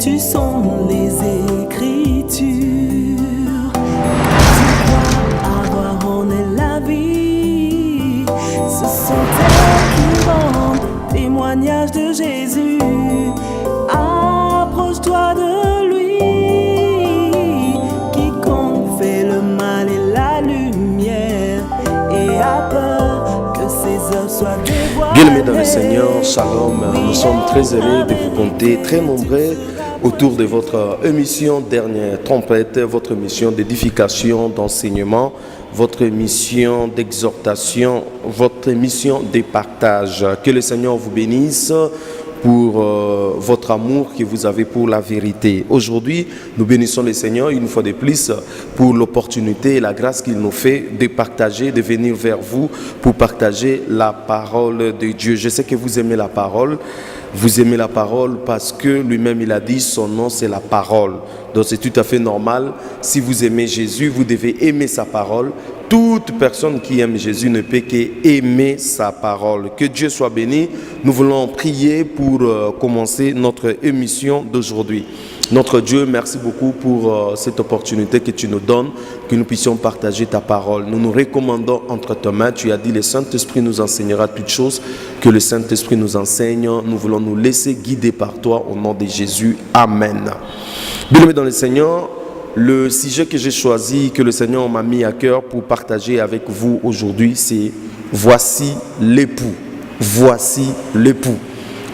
Tu sondes les Écritures. Tu crois avoir en elle la vie. Ce sont elles qui rendent témoignage de Jésus. Approche-toi de lui. Quiconque fait le mal et la lumière et a peur que ses œuvres soient dévoilées. Bien-aimés dans le Seigneur, shalom. Nous sommes très heureux de vous compter très nombreux autour de votre émission Dernière Trompette, votre émission d'édification, d'enseignement, votre émission d'exhortation, votre émission de partage. Que le Seigneur vous bénisse pour votre amour que vous avez pour la vérité. Aujourd'hui, nous bénissons le Seigneur une fois de plus pour l'opportunité et la grâce qu'il nous fait de partager, de venir vers vous pour partager la parole de Dieu. Je sais que vous aimez la parole. Vous aimez la parole parce que lui-même il a dit son nom c'est la parole. Donc c'est tout à fait normal. Si vous aimez Jésus, vous devez aimer sa parole. Toute personne qui aime Jésus ne peut qu'aimer sa parole. Que Dieu soit béni. Nous voulons prier pour commencer notre émission d'aujourd'hui. Notre Dieu, merci beaucoup pour cette opportunité que tu nous donnes, que nous puissions partager ta parole. Nous nous recommandons entre tes mains. Tu as dit, le Saint-Esprit nous enseignera toutes choses, que le Saint-Esprit nous enseigne. Nous voulons nous laisser guider par toi au nom de Jésus. Amen. Bien-aimés dans le Seigneur, le sujet que j'ai choisi, que le Seigneur m'a mis à cœur pour partager avec vous aujourd'hui, c'est « Voici l'époux ». Voici l'époux.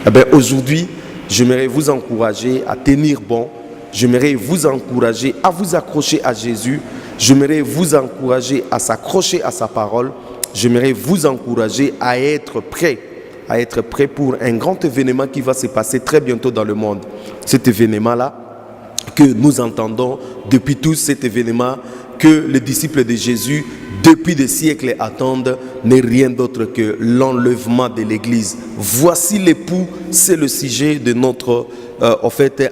Eh bien, aujourd'hui, j'aimerais vous encourager à tenir bon. J'aimerais vous encourager à vous accrocher à Jésus. J'aimerais vous encourager à s'accrocher à sa parole. J'aimerais vous encourager à être prêt pour un grand événement qui va se passer très bientôt dans le monde. Cet événement-là, que nous entendons depuis tous, cet événement que les disciples de Jésus, depuis des siècles, attendent, n'est rien d'autre que l'enlèvement de l'Église. Voici l'époux, c'est le sujet de notre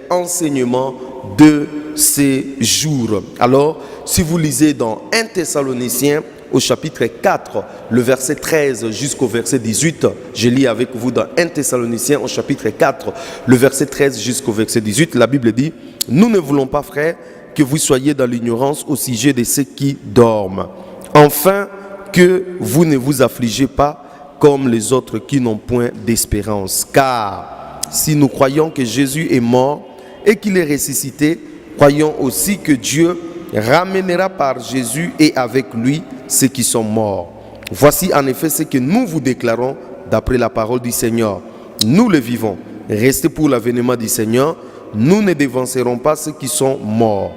enseignement de ces jours. Alors, si vous lisez dans 1 Thessaloniciens, au chapitre 4, le verset 13 jusqu'au verset 18, je lis avec vous dans 1 Thessaloniciens au chapitre 4, le verset 13 jusqu'au verset 18, la Bible dit « Nous ne voulons pas, frères, que vous soyez dans l'ignorance au sujet de ceux qui dorment, enfin que vous ne vous affligez pas comme les autres qui n'ont point d'espérance. Car si nous croyons que Jésus est mort et qu'il est ressuscité, croyons aussi que Dieu ramènera par Jésus et avec lui ceux qui sont morts. Voici en effet ce que nous vous déclarons d'après la parole du Seigneur. Nous le vivons. Restez pour l'avènement du Seigneur. Nous ne dévancerons pas ceux qui sont morts.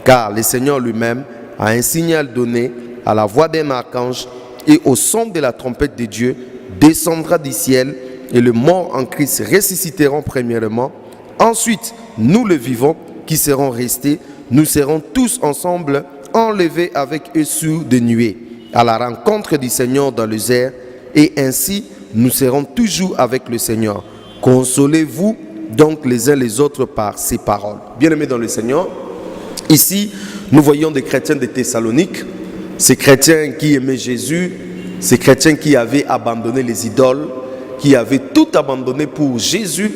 Car le Seigneur lui-même a un signal donné à la voix d'un archange et au son de la trompette de Dieu descendra du ciel et les morts en Christ ressusciteront premièrement. Ensuite, nous le vivons qui serons restés, nous serons tous ensemble enlevés avec eux sous des nuées à la rencontre du Seigneur dans les airs, et ainsi nous serons toujours avec le Seigneur. Consolez-vous donc les uns les autres par ces paroles. Bien-aimés dans le Seigneur, ici nous voyons des chrétiens de Thessalonique, ces chrétiens qui aimaient Jésus, ces chrétiens qui avaient abandonné les idoles, qui avaient tout abandonné pour Jésus.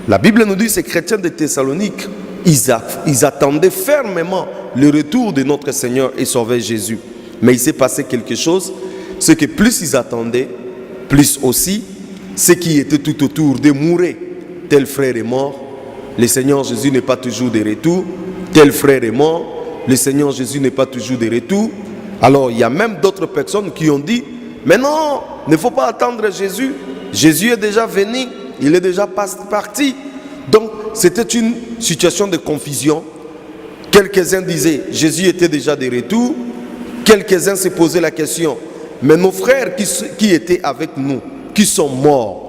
La Bible nous dit, ces chrétiens de Thessalonique, ils attendaient fermement le retour de notre Seigneur et Sauveur Jésus. Mais il s'est passé quelque chose, c'est que plus ils attendaient, plus aussi, ceux qui étaient tout autour de mourir. Tel frère est mort, le Seigneur Jésus n'est pas toujours de retour. Tel frère est mort, le Seigneur Jésus n'est pas toujours de retour. Alors il y a même d'autres personnes qui ont dit, mais non, il ne faut pas attendre Jésus. Jésus est déjà venu, il est déjà parti. Donc c'était une situation de confusion. Quelques-uns disaient, Jésus était déjà de retour. Quelques-uns se posaient la question, mais nos frères qui étaient avec nous, qui sont morts,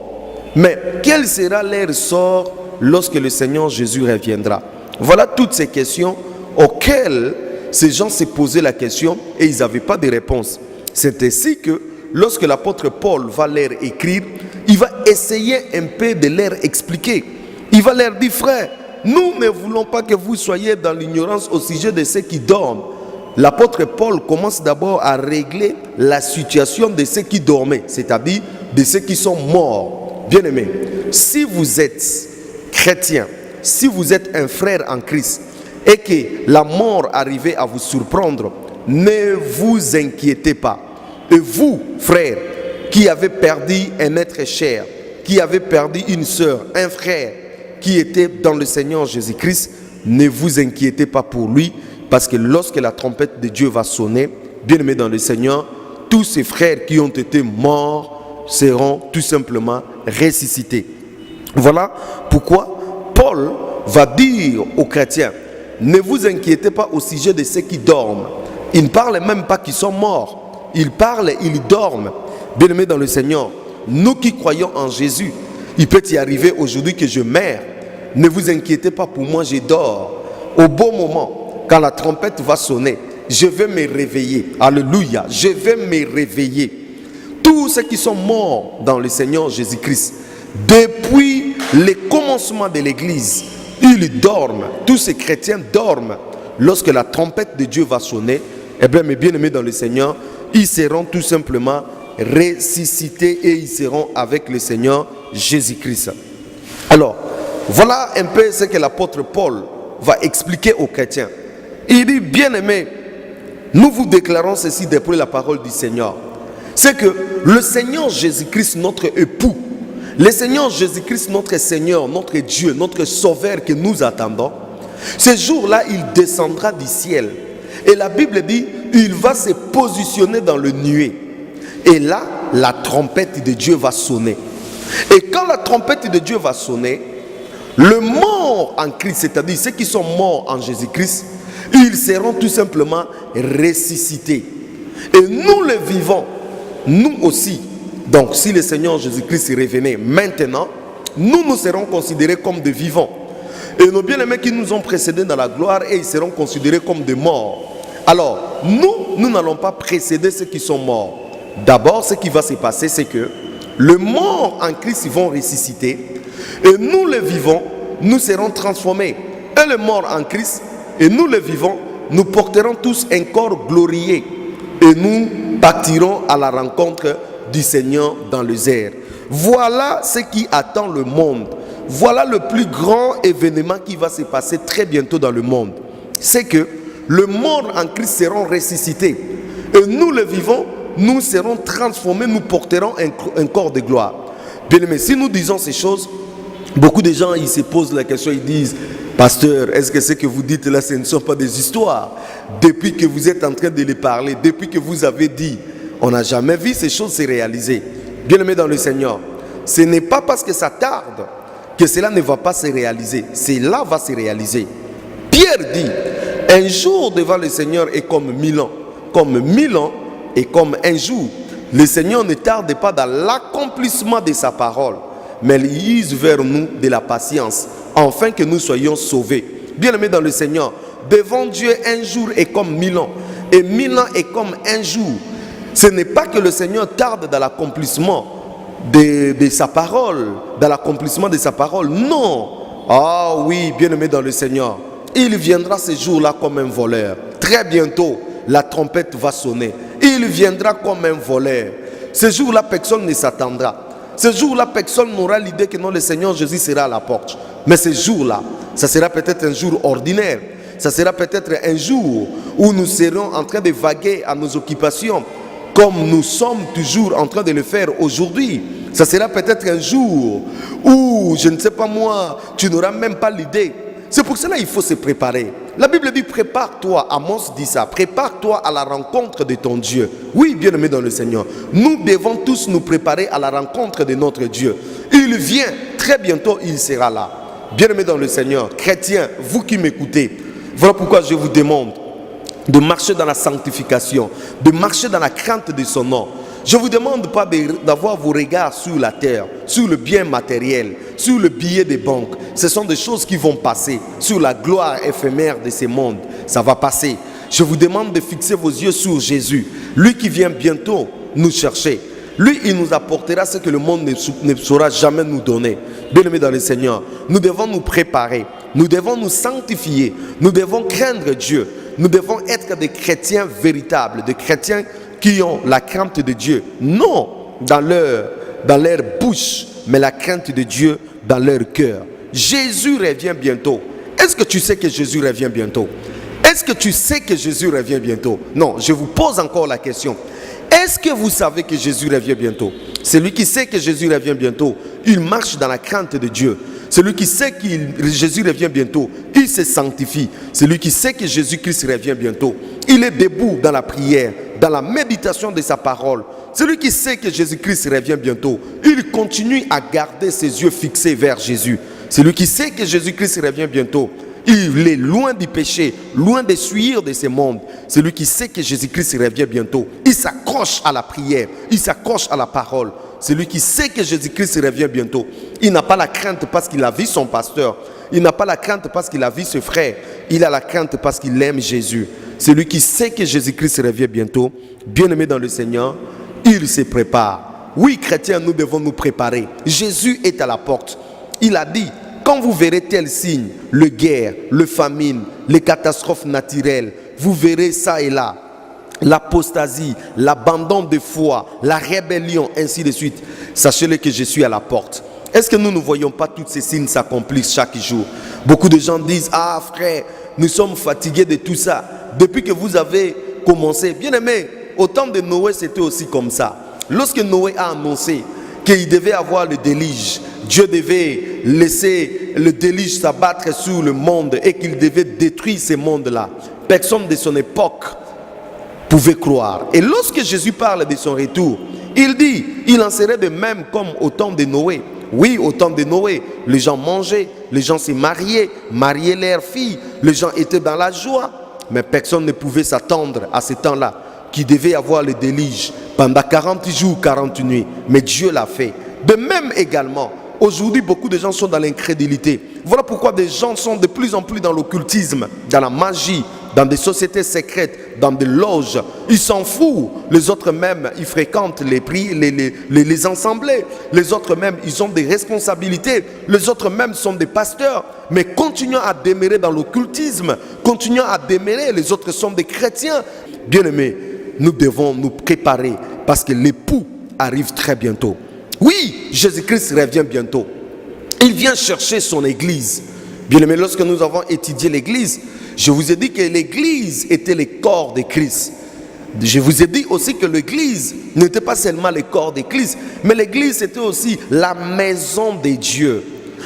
mais quel sera leur sort lorsque le Seigneur Jésus reviendra? Voilà toutes ces questions auxquelles ces gens se posaient la question et ils n'avaient pas de réponse. C'est ainsi que lorsque l'apôtre Paul va leur écrire, il va essayer un peu de leur expliquer. Il va leur dire, frères, nous ne voulons pas que vous soyez dans l'ignorance au sujet de ceux qui dorment. L'apôtre Paul commence d'abord à régler la situation de ceux qui dormaient, c'est-à-dire de ceux qui sont morts. Bien-aimés, si vous êtes chrétien, si vous êtes un frère en Christ et que la mort arrivait à vous surprendre, ne vous inquiétez pas. Et vous, frères, qui avez perdu un être cher, qui avez perdu une sœur, un frère qui était dans le Seigneur Jésus-Christ, ne vous inquiétez pas pour lui, parce que lorsque la trompette de Dieu va sonner, bien-aimés dans le Seigneur, tous ces frères qui ont été morts seront tout simplement ressuscités. Voilà pourquoi Paul va dire aux chrétiens, ne vous inquiétez pas au sujet de ceux qui dorment. Il ne parle même pas qu'ils sont morts. Il parle, ils dorment. Bien-aimés dans le Seigneur, nous qui croyons en Jésus, il peut y arriver aujourd'hui que je meurs. Ne vous inquiétez pas pour moi, je dors. Au bon moment, quand la trompette va sonner, je vais me réveiller. Alléluia, je vais me réveiller. Tous ceux qui sont morts dans le Seigneur Jésus-Christ, depuis le commencement de l'Église, ils dorment. Tous ces chrétiens dorment. Lorsque la trompette de Dieu va sonner, eh bien, mes bien-aimés dans le Seigneur, ils seront tout simplement ressuscités et ils seront avec le Seigneur Jésus-Christ. Alors, voilà un peu ce que l'apôtre Paul va expliquer aux chrétiens. Il dit, bien-aimés, nous vous déclarons ceci d'après la parole du Seigneur. C'est que le Seigneur Jésus-Christ, notre époux, le Seigneur Jésus-Christ, notre Seigneur, notre Dieu, notre Sauveur que nous attendons, ce jour-là, il descendra du ciel. Et la Bible dit, il va se positionner dans le nuée. Et là, la trompette de Dieu va sonner. Et quand la trompette de Dieu va sonner, le mort en Christ, c'est-à-dire ceux qui sont morts en Jésus-Christ, ils seront tout simplement ressuscités. Et nous les vivants, nous aussi. Donc si le Seigneur Jésus-Christ revenait maintenant, nous serons considérés comme des vivants. Et nos bien-aimés qui nous ont précédés dans la gloire, et ils seront considérés comme des morts. Alors, nous n'allons pas précéder ceux qui sont morts. D'abord, ce qui va se passer, c'est que les morts en Christ, ils vont ressusciter. Et nous, les vivants, nous serons transformés. Et les morts en Christ, et nous, les vivants, nous porterons tous un corps glorieux. Et nous partirons à la rencontre du Seigneur dans les airs. Voilà ce qui attend le monde. Voilà le plus grand événement qui va se passer très bientôt dans le monde. C'est que les morts en Christ seront ressuscités. Et nous, les vivants, nous serons transformés, nous porterons un corps de gloire. Bien aimé, si nous disons ces choses, beaucoup de gens ils se posent la question, ils disent, pasteur, est-ce que ce que vous dites là, ce ne sont pas des histoires? Depuis que vous êtes en train de les parler, depuis que vous avez dit, on n'a jamais vu ces choses se réaliser. Bien aimé dans le Seigneur, ce n'est pas parce que ça tarde que cela ne va pas se réaliser. Cela va se réaliser. Pierre dit, un jour devant le Seigneur est comme 1000 ans. Comme 1000 ans est comme un jour. Le Seigneur ne tarde pas dans l'accomplissement de sa parole, mais il use vers nous de la patience, afin que nous soyons sauvés. Bien-aimés dans le Seigneur, devant Dieu, un jour est comme 1000 ans. Et 1000 ans est comme un jour. Ce n'est pas que le Seigneur tarde dans l'accomplissement de sa parole, dans l'accomplissement de sa parole. Non. Ah oui, bien-aimés dans le Seigneur, il viendra ce jour-là comme un voleur. Très bientôt, la trompette va sonner. Il viendra comme un voleur. Ce jour-là, personne ne s'attendra. Ce jour-là, personne n'aura l'idée que non, le Seigneur Jésus sera à la porte. Mais ce jour-là, ça sera peut-être un jour ordinaire. Ça sera peut-être un jour où nous serons en train de vaguer à nos occupations, comme nous sommes toujours en train de le faire aujourd'hui. Ça sera peut-être un jour où, je ne sais pas moi, tu n'auras même pas l'idée. C'est pour cela qu'il faut se préparer. La Bible dit, prépare-toi, Amos dit ça, prépare-toi à la rencontre de ton Dieu. Oui, bien-aimés dans le Seigneur, nous devons tous nous préparer à la rencontre de notre Dieu. Il vient, très bientôt il sera là. Bien-aimés dans le Seigneur, chrétiens, vous qui m'écoutez, voilà pourquoi je vous demande de marcher dans la sanctification, de marcher dans la crainte de son nom. Je ne vous demande pas d'avoir vos regards sur la terre, sur le bien matériel, sur le billet des banques. Ce sont des choses qui vont passer, sur la gloire éphémère de ces mondes. Ça va passer. Je vous demande de fixer vos yeux sur Jésus, lui qui vient bientôt nous chercher. Lui, il nous apportera ce que le monde ne saura jamais nous donner. Bien-aimés dans le Seigneur, nous devons nous préparer, nous devons nous sanctifier, nous devons craindre Dieu. Nous devons être des chrétiens véritables, des chrétiens qui ont la crainte de Dieu, non dans leur bouche, mais la crainte de Dieu dans leur cœur. Jésus revient bientôt. Est-ce que tu sais que Jésus revient bientôt? Est-ce que tu sais que Jésus revient bientôt? Non, je vous pose encore la question. Est-ce que vous savez que Jésus revient bientôt? Celui qui sait que Jésus revient bientôt, il marche dans la crainte de Dieu. Celui qui sait que Jésus revient bientôt, il se sanctifie. Celui qui sait que Jésus-Christ revient bientôt, il est debout dans la prière, dans la méditation de sa parole. Celui qui sait que Jésus-Christ revient bientôt, il continue à garder ses yeux fixés vers Jésus. Celui qui sait que Jésus-Christ revient bientôt, il est loin du péché, loin des souillures de ce monde. Celui qui sait que Jésus-Christ revient bientôt, il s'accroche à la prière, il s'accroche à la parole. Celui qui sait que Jésus-Christ revient bientôt, il n'a pas la crainte parce qu'il a vu son pasteur. Il n'a pas la crainte parce qu'il a vu ses frères. Il a la crainte parce qu'il aime Jésus. Celui qui sait que Jésus-Christ revient bientôt, bien-aimé dans le Seigneur, il se prépare. Oui, chrétiens, nous devons nous préparer. Jésus est à la porte. Il a dit, quand vous verrez tel signe, le guerre, le famine, les catastrophes naturelles, vous verrez ça et là, l'apostasie, l'abandon de foi, la rébellion, ainsi de suite. Sachez-le que je suis à la porte. Est-ce que nous ne voyons pas tous ces signes s'accomplissent chaque jour? Beaucoup de gens disent, ah frère, nous sommes fatigués de tout ça. Depuis que vous avez commencé, bien aimé, au temps de Noé, c'était aussi comme ça. Lorsque Noé a annoncé qu'il devait avoir le déluge, Dieu devait laisser le déluge s'abattre sur le monde et qu'il devait détruire ce monde-là. Personne de son époque pouvait croire. Et lorsque Jésus parle de son retour, il dit, il en serait de même comme au temps de Noé. Oui, au temps de Noé, les gens mangeaient, les gens se mariaient leurs filles, les gens étaient dans la joie. Mais personne ne pouvait s'attendre à ce temps-là, qu'il devait avoir le déluge pendant 40 jours, 40 nuits. Mais Dieu l'a fait. De même également, aujourd'hui, beaucoup de gens sont dans l'incrédulité. Voilà pourquoi des gens sont de plus en plus dans l'occultisme, dans la magie, dans des sociétés secrètes, dans des loges. Ils s'en foutent. Les autres même, ils fréquentent les assemblées. Les autres même, ils ont des responsabilités. Les autres même sont des pasteurs. Mais continuant à demeurer dans l'occultisme, continuant à demeurer, les autres sont des chrétiens. Bien-aimés, nous devons nous préparer parce que l'époux arrive très bientôt. Oui, Jésus-Christ revient bientôt. Il vient chercher son église. Bien-aimés, lorsque nous avons étudié l'église, je vous ai dit que l'église était le corps de Christ. Je vous ai dit aussi que l'église n'était pas seulement le corps de Christ, mais l'église était aussi la maison de Dieu.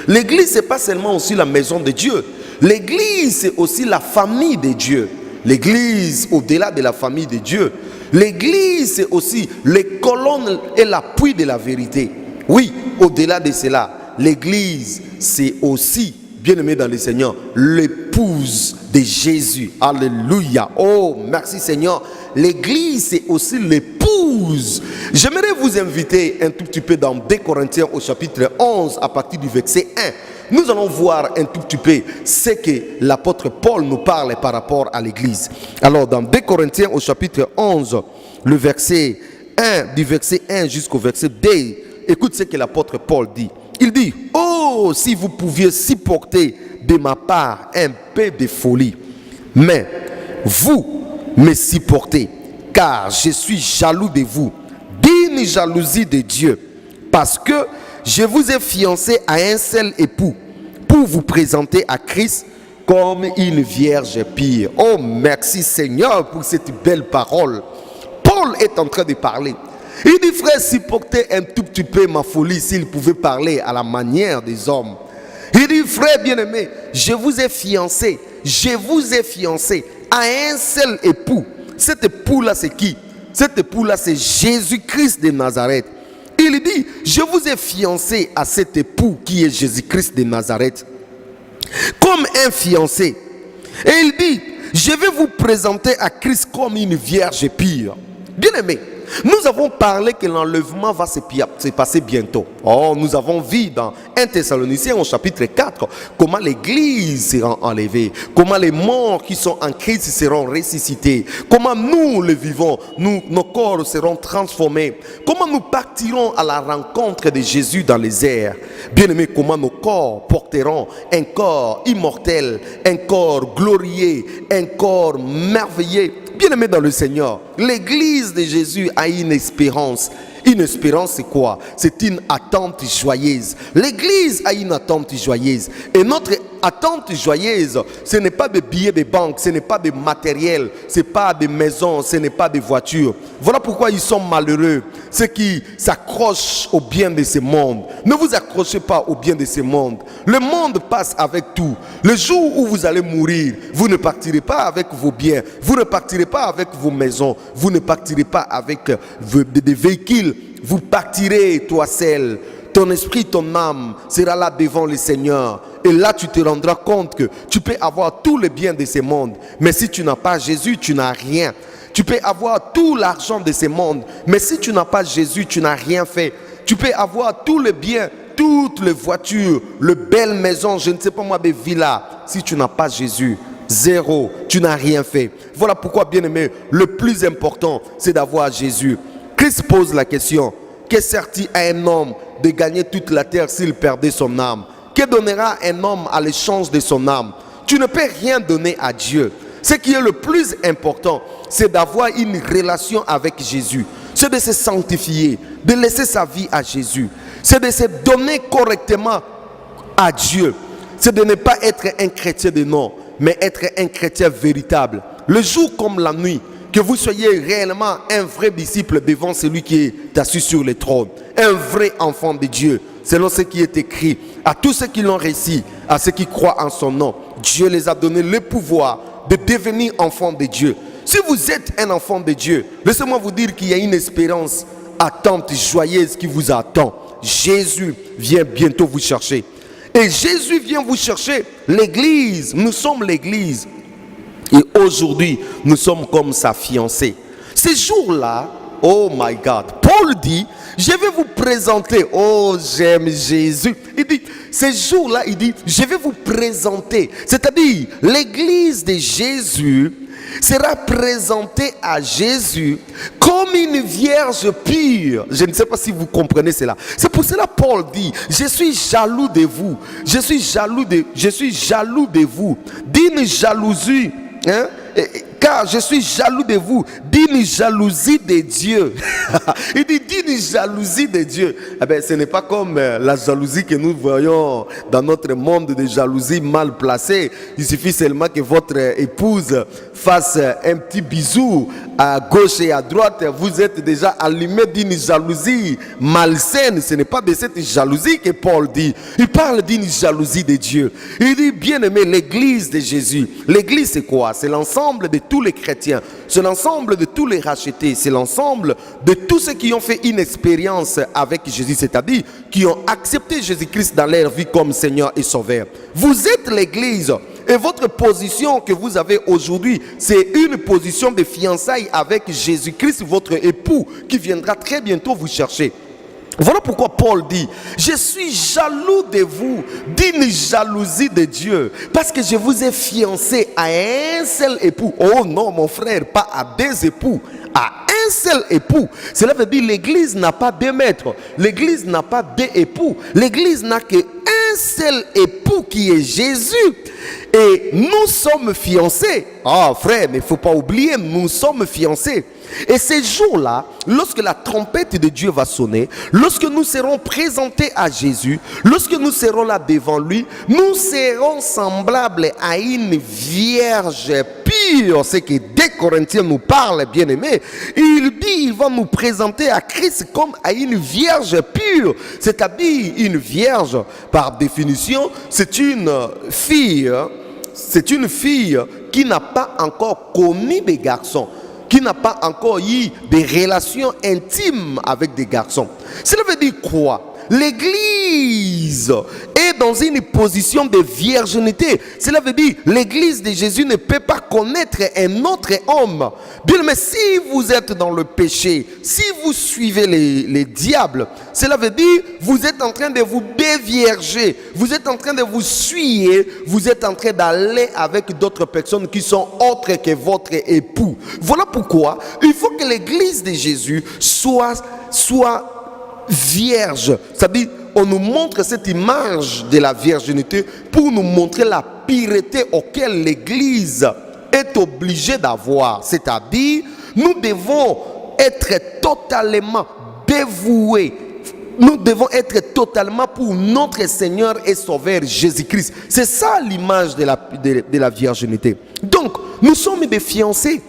L'église, ce n'est pas seulement aussi la maison de Dieu. L'église, c'est aussi la famille de Dieu. L'église, au-delà de la famille de Dieu, l'église, c'est aussi les colonnes et l'appui de la vérité. Oui, au-delà de cela, l'église, c'est aussi, bien-aimé dans le Seigneur, l'épouse de Jésus. Alléluia. Oh, merci Seigneur. L'église, c'est aussi l'épouse. J'aimerais vous inviter un tout petit peu dans 2 Corinthiens au chapitre 11 à partir du verset 1. Nous allons voir un tout petit peu ce que l'apôtre Paul nous parle par rapport à l'église. Alors, dans 2 Corinthiens au chapitre 11, le verset 1, du verset 1 jusqu'au verset 2, écoute ce que l'apôtre Paul dit. Il dit, oh, si vous pouviez supporter de ma part un peu de folie, mais vous me supportez, car je suis jaloux de vous, d'une jalousie de Dieu, parce que je vous ai fiancé à un seul époux, pour vous présenter à Christ comme une vierge pure. Oh, merci Seigneur pour cette belle parole. Paul est en train de parler. Il dit, frère, supportez un tout petit peu ma folie s'il pouvait parler à la manière des hommes. Il dit, frère bien-aimé, je vous ai fiancé à un seul époux. Cet époux-là, c'est qui? Cet époux-là, c'est Jésus-Christ de Nazareth. Il dit, je vous ai fiancé à cet époux qui est Jésus-Christ de Nazareth, comme un fiancé. Et il dit, je vais vous présenter à Christ comme une vierge pure. Bien-aimé, nous avons parlé que l'enlèvement va se passer bientôt. Oh, nous avons vu dans 1 Thessaloniciens au chapitre 4 comment l'église sera enlevée, comment les morts qui sont en Christ seront ressuscités, comment nous le vivons, nos corps seront transformés, comment nous partirons à la rencontre de Jésus dans les airs. Bien-aimés, comment nos corps porteront un corps immortel, un corps glorieux, un corps merveilleux. Bien-aimé dans le Seigneur, l'église de Jésus a une espérance. Une espérance, c'est quoi? C'est une attente joyeuse. L'église a une attente joyeuse. Et notre attente joyeuse, ce n'est pas des billets de banque, ce n'est pas des matériels, ce n'est pas des maisons, ce n'est pas des voitures. Voilà pourquoi ils sont malheureux, ceux qui s'accrochent au bien de ce monde. Ne vous accrochez pas au bien de ce monde. Le monde passe avec tout. Le jour où vous allez mourir, vous ne partirez pas avec vos biens, vous ne partirez pas avec vos maisons, vous ne partirez pas avec des véhicules. Vous partirez, toi seul. Ton esprit, ton âme sera là devant le Seigneur. Et là, tu te rendras compte que tu peux avoir tout le bien de ce monde. Mais si tu n'as pas Jésus, tu n'as rien. Tu peux avoir tout l'argent de ce monde. Mais si tu n'as pas Jésus, tu n'as rien fait. Tu peux avoir tout le bien, toutes les voitures, les belles maisons, je ne sais pas moi, des villas. Si tu n'as pas Jésus, zéro, tu n'as rien fait. Voilà pourquoi, bien aimé, le plus important, c'est d'avoir Jésus. Christ pose la question, que sert-il à un homme de gagner toute la terre s'il perdait son âme? Que donnera un homme à l'échange de son âme? Tu ne peux rien donner à Dieu. Ce qui est le plus important, c'est d'avoir une relation avec Jésus. C'est de se sanctifier, de laisser sa vie à Jésus. C'est de se donner correctement à Dieu. C'est de ne pas être un chrétien de nom, mais être un chrétien véritable. Le jour comme la nuit, que vous soyez réellement un vrai disciple devant celui qui est assis sur le trône. Un vrai enfant de Dieu, selon ce qui est écrit. À tous ceux qui l'ont réussi, à ceux qui croient en son nom, Dieu les a donné le pouvoir de devenir enfants de Dieu. Si vous êtes un enfant de Dieu, laissez-moi vous dire qu'il y a une espérance attente joyeuse qui vous attend. Jésus vient bientôt vous chercher. Et Jésus vient vous chercher. L'église, nous sommes l'église. Et aujourd'hui, nous sommes comme sa fiancée. Ces jours-là, oh my God, Paul dit, je vais vous présenter, oh j'aime Jésus. Il dit, ces jours-là, il dit, je vais vous présenter. C'est-à-dire, l'église de Jésus sera présentée à Jésus comme une vierge pure. Je ne sais pas si vous comprenez cela. C'est pour cela que Paul dit, je suis jaloux de vous. Je suis jaloux de vous. D'une jalousie. Hein? Car je suis jaloux de vous, d'une jalousie de Dieu. Il dit d'une jalousie de Dieu. Eh bien, ce n'est pas comme la jalousie que nous voyons dans notre monde de jalousie mal placée. Il suffit seulement que votre épouse fasse un petit bisou à gauche et à droite. Vous êtes déjà allumé d'une jalousie malsaine. Ce n'est pas de cette jalousie que Paul dit. Il parle d'une jalousie de Dieu. Il dit, bien aimé, l'église de Jésus. L'église, c'est quoi? C'est l'ensemble de tous les chrétiens, c'est l'ensemble de tous les rachetés, c'est l'ensemble de tous ceux qui ont fait une expérience avec Jésus, c'est-à-dire qui ont accepté Jésus-Christ dans leur vie comme Seigneur et Sauveur. Vous êtes l'église et votre position que vous avez aujourd'hui, c'est une position de fiançailles avec Jésus-Christ, votre époux, qui viendra très bientôt vous chercher. Voilà pourquoi Paul dit, je suis jaloux de vous, d'une jalousie de Dieu, parce que je vous ai fiancé à un seul époux. Oh non, mon frère, pas à deux époux, à un seul époux. Cela veut dire l'église n'a pas deux maîtres, l'église n'a pas deux époux, l'église n'a qu'un seul époux qui est Jésus. Et nous sommes fiancés. Ah frère, mais il ne faut pas oublier, nous sommes fiancés. Et ces jours-là, lorsque la trompette de Dieu va sonner, lorsque nous serons présentés à Jésus, lorsque nous serons là devant lui, nous serons semblables à une vierge pure. C'est que 2 Corinthiens nous parle, bien aimé. Il dit, il va nous présenter à Christ comme à une vierge pure. C'est-à-dire, une vierge, par définition, c'est une fille qui n'a pas encore connu des garçons, qui n'a pas encore eu des relations intimes avec des garçons. Cela veut dire quoi? L'église est dans une position de virginité. Cela veut dire l'église de Jésus ne peut pas connaître un autre homme. Bien, mais si vous êtes dans le péché, si vous suivez les diables, cela veut dire vous êtes en train de vous dévierger, vous êtes en train de vous suyer, vous êtes en train d'aller avec d'autres personnes qui sont autres que votre époux. Voilà pourquoi il faut que l'église de Jésus soit vierge. C'est-à-dire, on nous montre cette image de la virginité pour nous montrer la pureté auquel l'église est obligée d'avoir. C'est-à-dire, nous devons être totalement dévoués. Nous devons être totalement pour notre Seigneur et Sauveur Jésus-Christ. C'est ça l'image de la virginité. Donc, nous sommes des fiancés.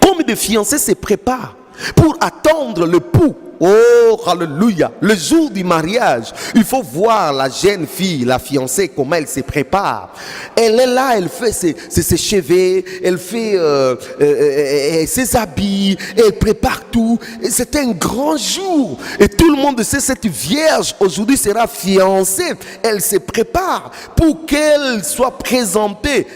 Comme des fiancés se préparent pour attendre le pouls. Oh, alléluia. Le jour du mariage, il faut voir la jeune fille, la fiancée, comment elle se prépare. Elle est là, elle fait ses cheveux, elle fait ses habits, elle prépare tout. C'est un grand jour. Et tout le monde sait, cette vierge aujourd'hui sera fiancée. Elle se prépare pour qu'elle soit présentée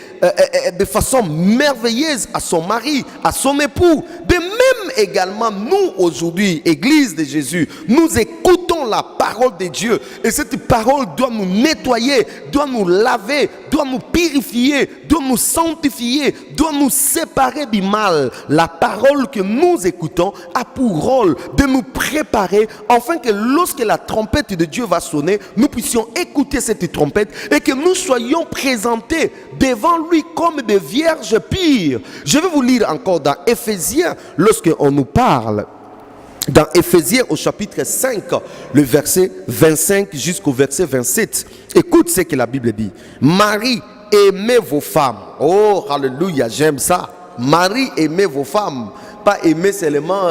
de façon merveilleuse à son mari, à son époux. De même également, nous aujourd'hui, Église de Jésus, nous écoutons la parole de Dieu. Et cette parole doit nous nettoyer, doit nous laver, doit nous purifier, doit nous sanctifier, doit nous séparer du mal. La parole que nous écoutons a pour rôle de nous préparer afin que lorsque la trompette de Dieu va sonner, nous puissions écouter cette trompette et que nous soyons présentés devant lui comme des vierges pures. Je vais vous lire encore dans Éphésiens, lorsque on nous parle dans Éphésiens au chapitre 5, le verset 25 jusqu'au verset 27. Écoute ce que la Bible dit. Marie, aimez vos femmes. Oh, alléluia, j'aime ça. Marie, aimez vos femmes. Pas aimer seulement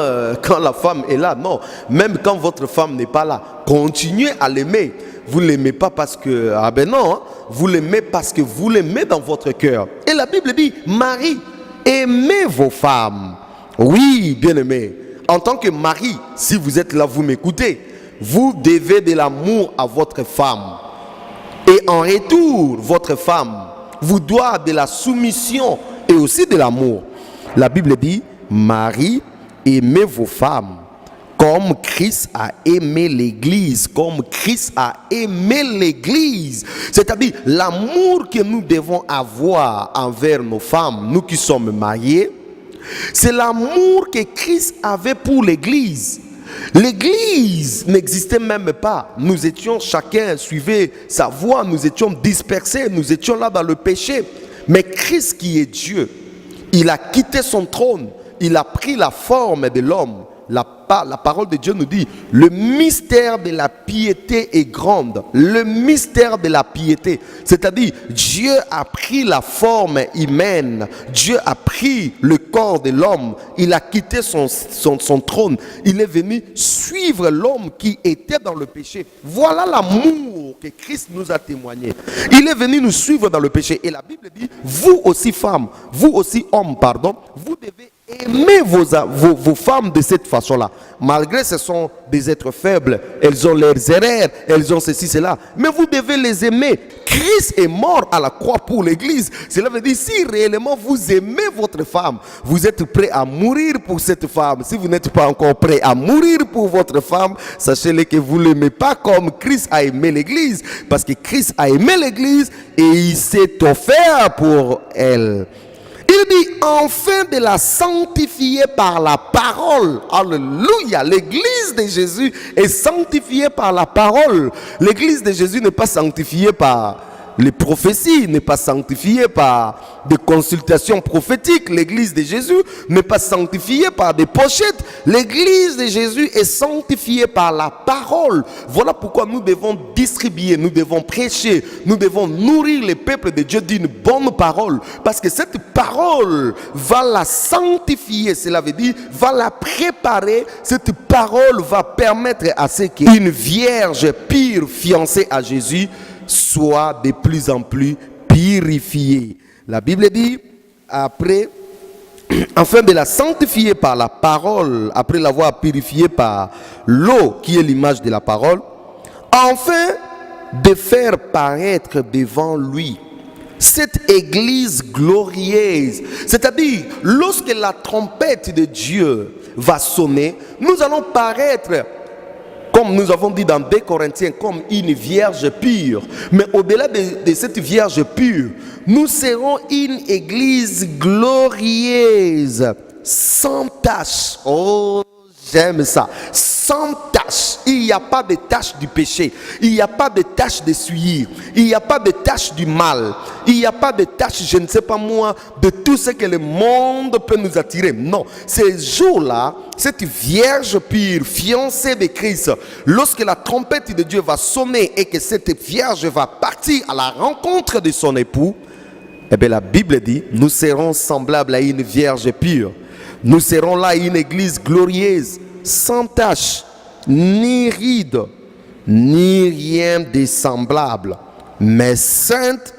quand la femme est là. Non, même quand votre femme n'est pas là. Continuez à l'aimer. Vous ne l'aimez pas parce que... Ah ben non, hein? Vous l'aimez parce que vous l'aimez dans votre cœur. Et la Bible dit, Marie, aimez vos femmes. Oui, bien-aimé. En tant que mari, si vous êtes là, vous m'écoutez, vous devez de l'amour à votre femme. Et en retour, votre femme vous doit de la soumission et aussi de l'amour. La Bible dit, Marie, aimez vos femmes comme Christ a aimé l'Église, comme Christ a aimé l'Église. C'est-à-dire l'amour que nous devons avoir envers nos femmes, nous qui sommes mariés, c'est l'amour que Christ avait pour l'Église. L'Église n'existait même pas. Nous étions, chacun suivait sa voie, nous étions dispersés, nous étions là dans le péché. Mais Christ qui est Dieu, il a quitté son trône, il a pris la forme de l'homme. La parole de Dieu nous dit, le mystère de la piété est grande. Le mystère de la piété, c'est-à-dire Dieu a pris la forme humaine. Dieu a pris le corps de l'homme. Il a quitté son trône. Il est venu suivre l'homme qui était dans le péché. Voilà l'amour que Christ nous a témoigné. Il est venu nous suivre dans le péché. Et la Bible dit, vous aussi femmes, vous aussi hommes, pardon, vous devez aimer vos femmes de cette façon-là. Malgré ce sont des êtres faibles, elles ont leurs erreurs, elles ont ceci, cela. Mais vous devez les aimer. Christ est mort à la croix pour l'Église. Cela veut dire, si réellement vous aimez votre femme, vous êtes prêt à mourir pour cette femme. Si vous n'êtes pas encore prêt à mourir pour votre femme, sachez-le que vous ne l'aimez pas comme Christ a aimé l'Église. Parce que Christ a aimé l'Église et il s'est offert pour elle. Il dit, enfin de la sanctifier par la parole. Alléluia. L'église de Jésus est sanctifiée par la parole. L'église de Jésus n'est pas sanctifiée par les prophéties, n'est pas sanctifiée par des consultations prophétiques. L'église de Jésus n'est pas sanctifiée par des pochettes. L'église de Jésus est sanctifiée par la parole. Voilà pourquoi nous devons distribuer, nous devons prêcher, nous devons nourrir le peuple de Dieu d'une bonne parole. Parce que cette parole va la sanctifier, cela veut dire va la préparer. Cette parole va permettre à ce qu'une vierge pure fiancée à Jésus soit de plus en plus purifiée. La Bible dit, après, afin de la sanctifier par la parole, après l'avoir purifiée par l'eau qui est l'image de la parole, enfin de faire paraître devant lui cette église glorieuse. C'est-à-dire, lorsque la trompette de Dieu va sonner, nous allons paraître, comme nous avons dit dans 2 Corinthiens, comme une vierge pure. Mais au-delà de cette vierge pure, nous serons une église glorieuse, sans tache. Oh, J'aime ça. Sans tache. Il n'y a pas de tache du péché. Il n'y a pas de tache de souillure. Il n'y a pas de tache du mal. Il n'y a pas de tache, je ne sais pas moi, de tout ce que le monde peut nous attirer. Non. Ces jours-là, cette vierge pure, fiancée de Christ, lorsque la trompette de Dieu va sonner et que cette vierge va partir à la rencontre de son époux, eh bien la Bible dit, nous serons semblables à une vierge pure. Nous serons là une église glorieuse, sans tache, ni ride, ni rien de semblable, mais sainte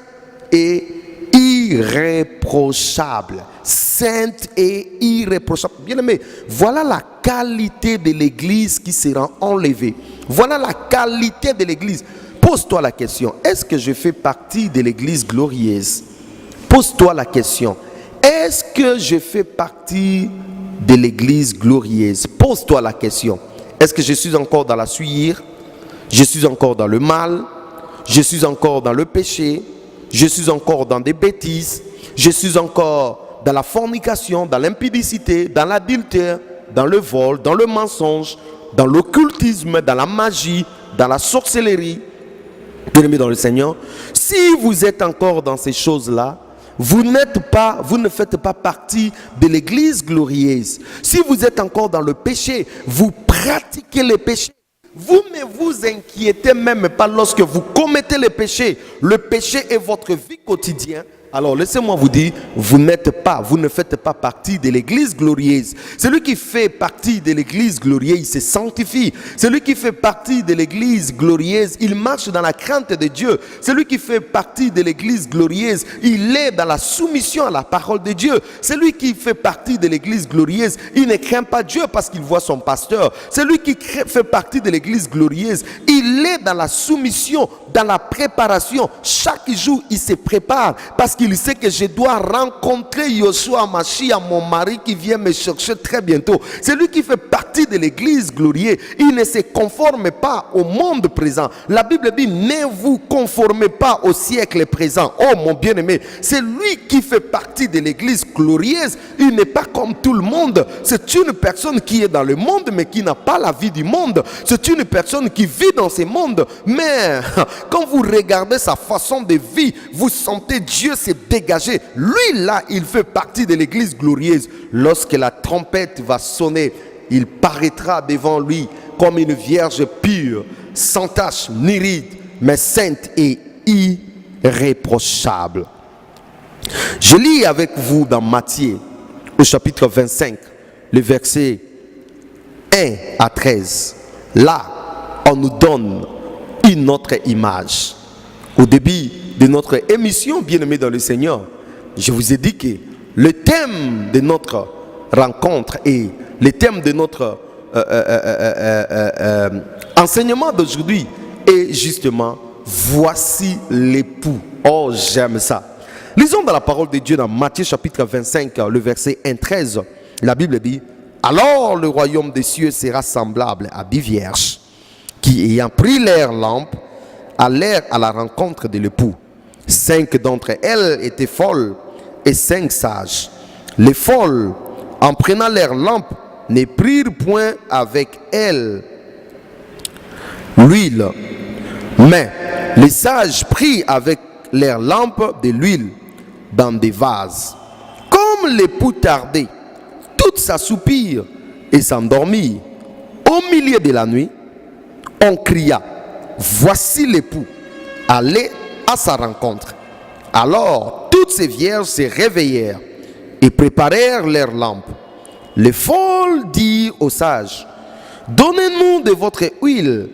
et irréprochable. Sainte et irréprochable. Bien-aimé, voilà la qualité de l'église qui sera enlevée. Voilà la qualité de l'église. Pose-toi la question, est-ce que je fais partie de l'église glorieuse? Pose-toi la question, est-ce que je fais partie de l'église glorieuse? Pose-toi la question. Est-ce que je suis encore dans la souillure? Je suis encore dans le mal? Je suis encore dans le péché? Je suis encore dans des bêtises? Je suis encore dans la fornication, dans l'impudicité, dans l'adultère, dans le vol, dans le mensonge, dans l'occultisme, dans la magie, dans la sorcellerie? Bien-aimés dans le Seigneur, si vous êtes encore dans ces choses-là, vous ne faites pas partie de l'église glorieuse. Si vous êtes encore dans le péché, vous pratiquez le péché. Vous ne vous inquiétez même pas lorsque vous commettez le péché. Le péché est votre vie quotidienne. Alors laissez-moi vous dire, vous ne faites pas partie de l'église glorieuse. Celui qui fait partie de l'église glorieuse se sanctifie. Celui qui fait partie de l'église glorieuse, il marche dans la crainte de Dieu. Celui qui fait partie de l'église glorieuse, il est dans la soumission à la parole de Dieu. Celui qui fait partie de l'église glorieuse, il ne craint pas Dieu parce qu'il voit son pasteur. Celui qui fait partie de l'église glorieuse, il est dans la soumission, dans la préparation. Chaque jour, il se prépare parce qu'il sait que je dois rencontrer Yoshua Mashiach, mon mari qui vient me chercher très bientôt. Celui qui fait partie de l'église glorieuse, il ne se conforme pas au monde présent. La Bible dit, ne vous conformez pas au siècle présent. Oh mon bien-aimé, c'est lui qui fait partie de l'église glorieuse. Il n'est pas comme tout le monde. C'est une personne qui est dans le monde mais qui n'a pas la vie du monde. C'est une personne qui vit dans ce monde. Mais quand vous regardez sa façon de vivre, vous sentez Dieu se dégager. Lui là, il fait partie de l'église glorieuse. Lorsque la trompette va sonner, il paraîtra devant lui comme une vierge pure, sans tache ni ride, mais sainte et irréprochable. Je lis avec vous dans Matthieu au chapitre 25, le verset 1 à 13. Là, on nous donne une autre image. Au début de notre émission, bien-aimés dans le Seigneur, je vous ai dit que le thème de notre rencontre et le thème de notre enseignement d'aujourd'hui est justement « Voici l'époux ». Oh, j'aime ça. Lisons dans la parole de Dieu dans Matthieu chapitre 25, le verset 1-13. La Bible dit « Alors le royaume des cieux sera semblable à 10 vierges qui, ayant pris leur lampe, allèrent à la rencontre de l'époux. 5 d'entre elles étaient folles et 5 sages. Les folles, en prenant leur lampe, ne prirent point avec elles l'huile. Mais les sages prirent avec leur lampe de l'huile dans des vases. Comme l'époux tardait, toutes s'assoupirent et s'endormirent. Au milieu de la nuit, on cria, voici l'époux, allez à sa rencontre. Alors toutes ces vierges se réveillèrent et préparèrent leurs lampes. Les folles dirent aux sages, donnez-nous de votre huile,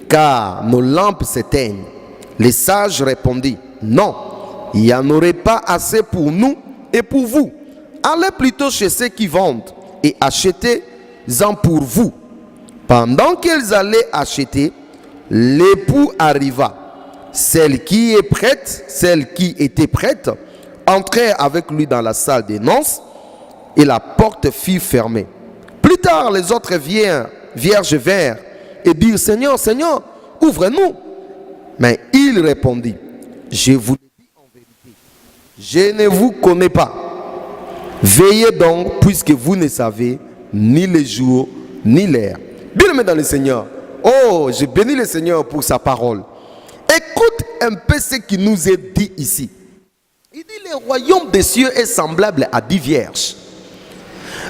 car nos lampes s'éteignent. Les sages répondirent, non, il n'y en aurait pas assez pour nous et pour vous. Allez plutôt chez ceux qui vendent et achetez-en pour vous. Pendant qu'elles allaient acheter, l'époux arriva. Celle qui était prête, entrait avec lui dans la salle des noces et la porte fut fermée. Plus tard, les autres vierges vinrent et dirent, Seigneur, Seigneur, ouvre-nous. Mais il répondit, je vous le dis en vérité, je ne vous connais pas. Veillez donc, puisque vous ne savez ni le jour ni l'air. Bien-aimé dans le Seigneur, oh, je bénis le Seigneur pour sa parole. Écoute un peu ce qui nous est dit ici. Il dit, le royaume des cieux est semblable à 10 vierges.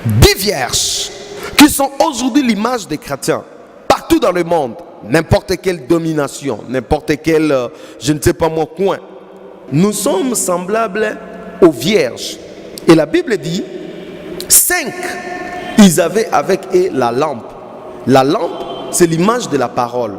10 vierges qui sont aujourd'hui l'image des chrétiens partout dans le monde. N'importe quelle domination, n'importe quel, je ne sais pas moi, coin. Nous sommes semblables aux vierges. Et la Bible dit, 5, ils avaient avec eux la lampe. La lampe, c'est l'image de la parole.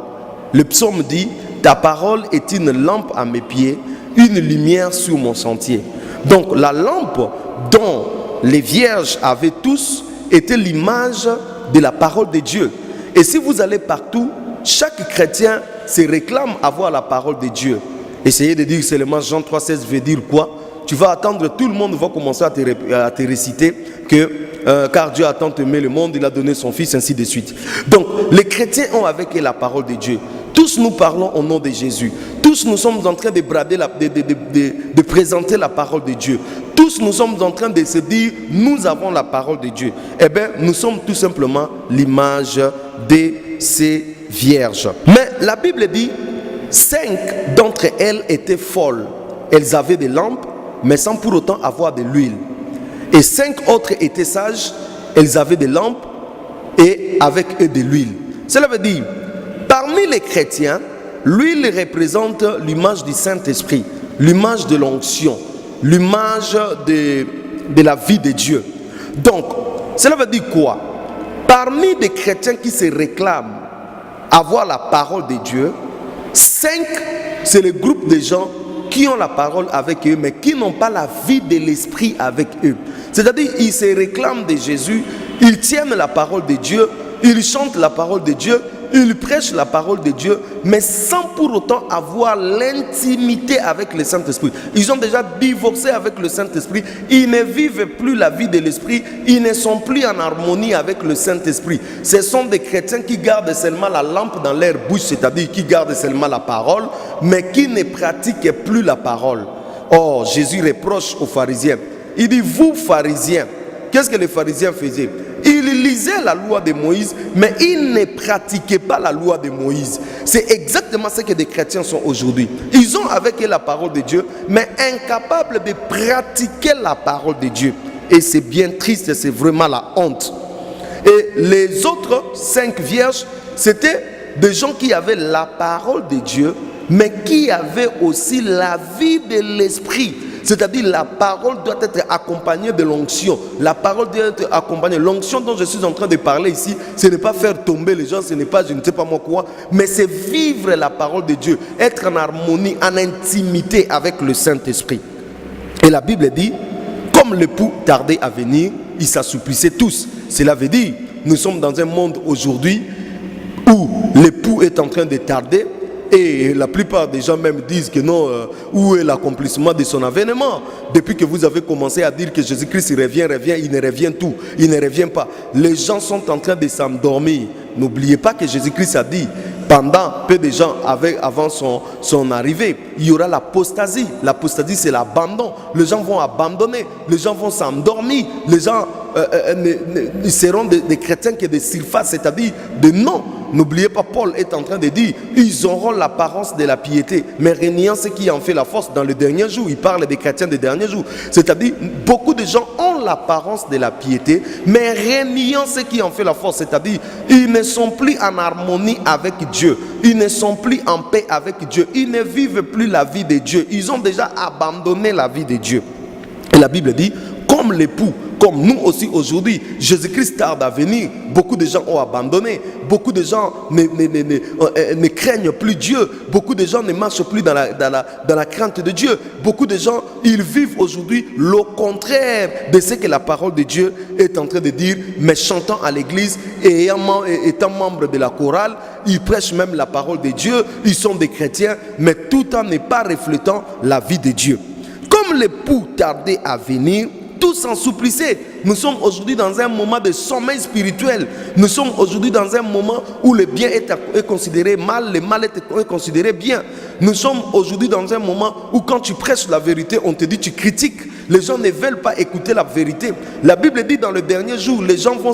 Le psaume dit, ta parole est une lampe à mes pieds, une lumière sur mon sentier. Donc la lampe dont les vierges avaient tous était l'image de la parole de Dieu. Et si vous allez partout, chaque chrétien se réclame avoir la parole de Dieu. Essayez de dire seulement Jean 3,16 veut dire quoi? Tu vas attendre, tout le monde va commencer à te réciter que car Dieu a tant aimé le monde, il a donné son fils, ainsi de suite. Donc les chrétiens ont avec eux la parole de Dieu. Tous nous parlons au nom de Jésus. Tous nous sommes en train de brader, de présenter la parole de Dieu. Tous nous sommes en train de se dire, nous avons la parole de Dieu. Eh bien, nous sommes tout simplement l'image de ces vierges. Mais la Bible dit, 5 d'entre elles étaient folles. Elles avaient des lampes, mais sans pour autant avoir de l'huile. Et 5 autres étaient sages, elles avaient des lampes et avec eux de l'huile. Cela veut dire, parmi les chrétiens, l'huile représente l'image du Saint-Esprit, l'image de l'onction, l'image de la vie de Dieu. Donc, cela veut dire quoi? Parmi des chrétiens qui se réclament avoir la parole de Dieu, 5, c'est le groupe de gens qui ont la parole avec eux, mais qui n'ont pas la vie de l'esprit avec eux. C'est-à-dire, ils se réclament de Jésus, ils tiennent la parole de Dieu, ils chantent la parole de Dieu, ils prêchent la parole de Dieu, mais sans pour autant avoir l'intimité avec le Saint-Esprit. Ils ont déjà divorcé avec le Saint-Esprit, ils ne vivent plus la vie de l'Esprit, ils ne sont plus en harmonie avec le Saint-Esprit. Ce sont des chrétiens qui gardent seulement la lampe dans leur bouche, c'est-à-dire qui gardent seulement la parole, mais qui ne pratiquent plus la parole. Oh, Jésus reproche aux pharisiens. Il dit, vous pharisiens, qu'est-ce que les pharisiens faisaient? Ils lisaient la loi de Moïse, mais ils ne pratiquaient pas la loi de Moïse. C'est exactement ce que des chrétiens sont aujourd'hui. Ils ont avec eux la parole de Dieu, mais incapables de pratiquer la parole de Dieu. Et c'est bien triste, c'est vraiment la honte. Et les autres 5 vierges, c'était des gens qui avaient la parole de Dieu, mais qui avaient aussi la vie de l'esprit. C'est-à-dire la parole doit être accompagnée de l'onction. La parole doit être accompagnée. L'onction dont je suis en train de parler ici, ce n'est pas faire tomber les gens, ce n'est pas je ne sais pas moi quoi, mais c'est vivre la parole de Dieu, être en harmonie, en intimité avec le Saint-Esprit. Et la Bible dit, comme l'époux tardait à venir, ils s'assouplissaient tous. Cela veut dire, nous sommes dans un monde aujourd'hui où l'époux est en train de tarder. Et la plupart des gens même disent que non, où est l'accomplissement de son avènement? Depuis que vous avez commencé à dire que Jésus-Christ revient, il ne revient tout, il ne revient pas. Les gens sont en train de s'endormir. N'oubliez pas que Jésus-Christ a dit, pendant peu de gens avant son arrivée, il y aura l'apostasie. L'apostasie, c'est l'abandon. Les gens vont abandonner, les gens vont s'endormir, les gens ne seront des chrétiens que des surfaces, c'est-à-dire de non. N'oubliez pas, Paul est en train de dire, ils auront l'apparence de la piété, mais régnant ce qui en fait la force dans le dernier jour. Il parle des chrétiens des derniers jours. C'est-à-dire, beaucoup de gens ont l'apparence de la piété, mais régnant ce qui en fait la force. C'est-à-dire, ils ne sont plus en harmonie avec Dieu. Ils ne sont plus en paix avec Dieu. Ils ne vivent plus la vie de Dieu. Ils ont déjà abandonné la vie de Dieu. Et la Bible dit, comme l'époux, comme nous aussi aujourd'hui, Jésus-Christ tarde à venir. Beaucoup de gens ont abandonné. Beaucoup de gens ne craignent plus Dieu. Beaucoup de gens ne marchent plus dans la crainte de Dieu. Beaucoup de gens, ils vivent aujourd'hui le contraire de ce que la parole de Dieu est en train de dire. Mais chantant à l'église et étant membre de la chorale, ils prêchent même la parole de Dieu. Ils sont des chrétiens, mais tout en n'est pas reflétant la vie de Dieu. Comme l'époux tardait à venir, tous s'ensouplissaient. Nous sommes aujourd'hui dans un moment de sommeil spirituel. Nous sommes aujourd'hui dans un moment où le bien est considéré mal, le mal est considéré bien. Nous sommes aujourd'hui dans un moment où quand tu prêches la vérité, on te dit tu critiques. Les gens ne veulent pas écouter la vérité. La Bible dit dans le dernier jour, les gens vont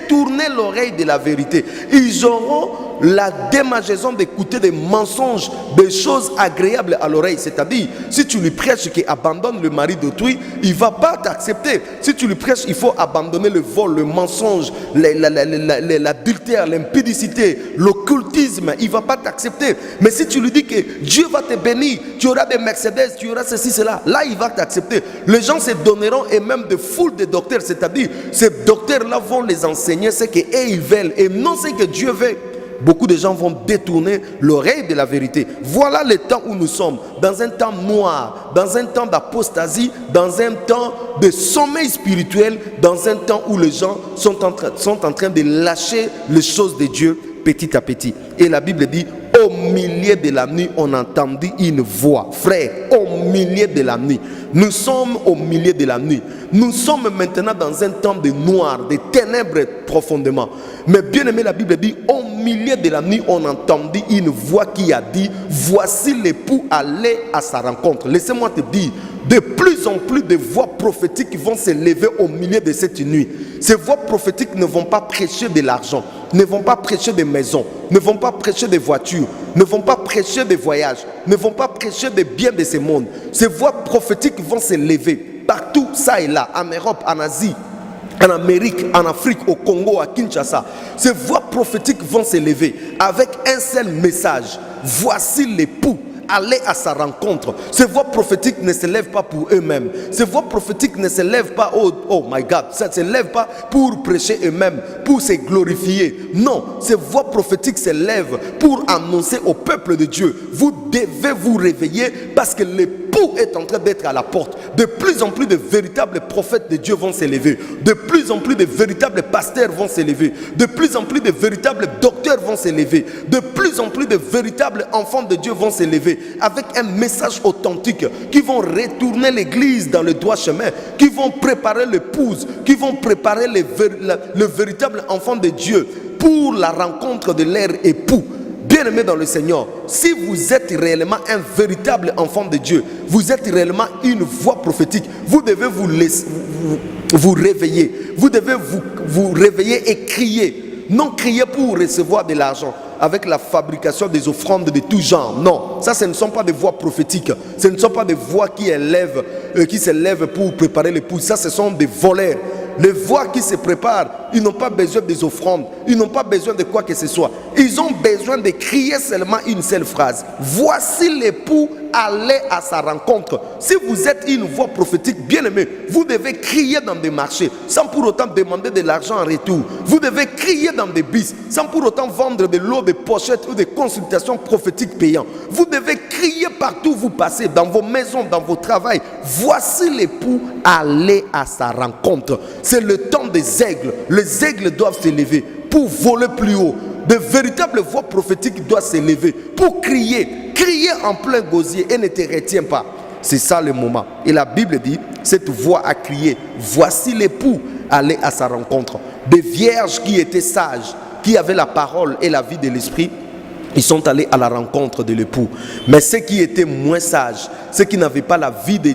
détourner l'oreille de la vérité. Ils auront la démangeaison d'écouter des mensonges, des choses agréables à l'oreille. C'est-à-dire, si tu lui prêches qu'il abandonne le mari d'autrui, il ne va pas t'accepter. Si tu lui prêches, il faut abandonner le vol, le mensonge, l'adultère, l'impudicité, l'occultisme, il ne va pas t'accepter. Mais si tu lui dis que Dieu va te bénir, tu auras des Mercedes, tu auras ceci, cela, là il va t'accepter. Les gens se donneront, et même de foule de docteurs, c'est-à-dire ces docteurs-là vont les enseigner ce qu'eux ils veulent et non ce que Dieu veut. Beaucoup de gens vont détourner l'oreille de la vérité. Voilà le temps où nous sommes, dans un temps noir, dans un temps d'apostasie, dans un temps de sommeil spirituel, dans un temps où les gens sont en train de lâcher les choses de Dieu petit à petit. Et la Bible dit, au milieu de la nuit, on entendit une voix. Frère, au milieu de la nuit. Nous sommes au milieu de la nuit. Nous sommes maintenant dans un temps de noir, de ténèbres profondément. Mais bien aimé, la Bible dit, au milieu de la nuit, on entendit une voix qui a dit, voici l'époux, allez à sa rencontre. Laissez-moi te dire, de plus en plus de voix prophétiques vont se lever au milieu de cette nuit. Ces voix prophétiques ne vont pas prêcher de l'argent, ne vont pas prêcher des maisons, ne vont pas prêcher des voitures, ne vont pas prêcher des voyages, ne vont pas prêcher des biens de ce monde. Ces voix prophétiques vont se lever partout, ça et là, en Europe, en Asie, en Amérique, en Afrique, au Congo, à Kinshasa. Ces voix prophétiques vont se lever avec un seul message. Voici l'époux. Aller à sa rencontre. Ces voix prophétiques ne se lèvent pas pour eux-mêmes. Ces voix prophétiques ne se lèvent pas, oh my God, ça ne se lève pas pour prêcher eux-mêmes, pour se glorifier. Non, ces voix prophétiques se lèvent pour annoncer au peuple de Dieu, vous devez vous réveiller parce que l'époux est en train d'être à la porte. De plus en plus de véritables prophètes de Dieu vont s'élever. De plus en plus de véritables pasteurs vont s'élever. De plus en plus de véritables docteurs vont s'élever. De plus en plus de véritables enfants de Dieu vont s'élever. Avec un message authentique, qui vont retourner l'église dans le droit chemin, qui vont préparer l'épouse, qui vont préparer le véritable enfant de Dieu pour la rencontre de leur époux. Bien-aimés dans le Seigneur, si vous êtes réellement un véritable enfant de Dieu, vous êtes réellement une voix prophétique, vous devez vous réveiller, vous devez vous réveiller et crier. Non crier pour recevoir de l'argent avec la fabrication des offrandes de tout genre. Non, ça ce ne sont pas des voix prophétiques. Ce ne sont pas des voix qui s'élèvent pour préparer l'épouse. Ça ce sont des voleurs. Les voix qui se préparent, ils n'ont pas besoin des offrandes. Ils n'ont pas besoin de quoi que ce soit. Ils ont besoin de crier seulement une seule phrase. Voici l'époux, allez à sa rencontre. Si vous êtes une voix prophétique bien aimée, vous devez crier dans des marchés sans pour autant demander de l'argent en retour. Vous devez crier dans des bus sans pour autant vendre de l'eau, des pochettes ou des consultations prophétiques payantes. Vous devez crier partout où vous passez, dans vos maisons, dans vos travails. Voici l'époux, allez à sa rencontre. C'est le temps des aigles. Les aigles doivent s'élever pour voler plus haut. De véritables voix prophétiques doivent s'élever pour crier en plein gosier et ne te retiens pas. C'est ça le moment. Et la Bible dit, cette voix a crié, voici l'époux, allez à sa rencontre. Des vierges qui étaient sages, qui avaient la parole et la vie de l'esprit, ils sont allés à la rencontre de l'époux. Mais ceux qui étaient moins sages, ceux qui n'avaient pas la vie de